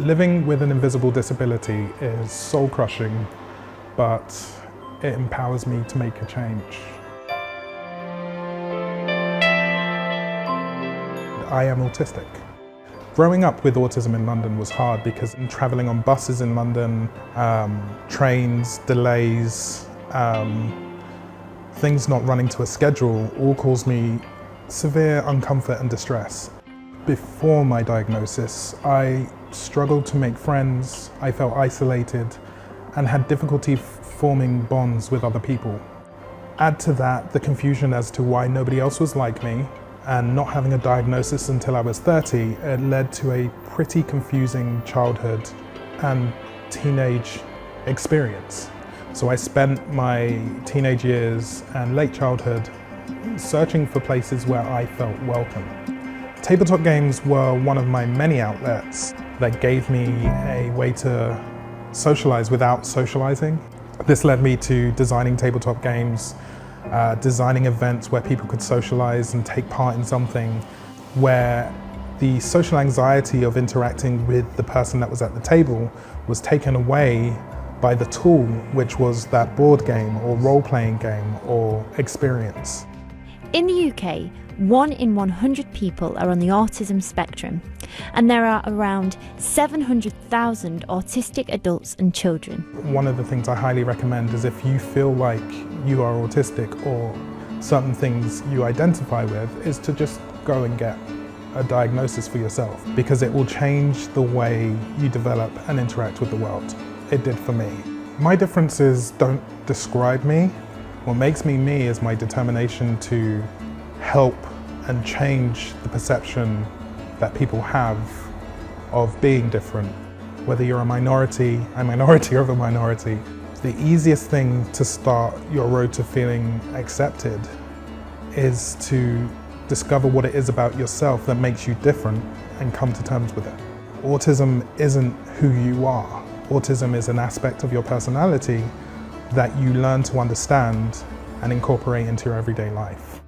Living with an invisible disability is soul-crushing, but it empowers me to make a change. I am autistic. Growing up with autism in London was hard because travelling on buses in London, trains, delays, things not running to a schedule all caused me severe uncomfort and distress. Before my diagnosis, I struggled to make friends, I felt isolated and had difficulty forming bonds with other people. Add to that the confusion as to why nobody else was like me, and not having a diagnosis until I was 30, it led to a pretty confusing childhood and teenage experience. So I spent my teenage years and late childhood searching for places where I felt welcome. Tabletop games were one of my many outlets that gave me a way to socialize without socializing. This led me to designing tabletop games, designing events where people could socialize and take part in something where the social anxiety of interacting with the person that was at the table was taken away by the tool, which was that board game or role-playing game or experience. In the UK, 1 in 100 people are on the autism spectrum, and there are around 700,000 autistic adults and children. One of the things I highly recommend is if you feel like you are autistic or certain things you identify with, is to just go and get a diagnosis for yourself, because it will change the way you develop and interact with the world. It did for me. My differences don't describe me. What makes me me is my determination to help and change the perception that people have of being different. Whether you're a minority of a minority, the easiest thing to start your road to feeling accepted is to discover what it is about yourself that makes you different and come to terms with it. Autism isn't who you are. Autism is an aspect of your personality that you learn to understand and incorporate into your everyday life.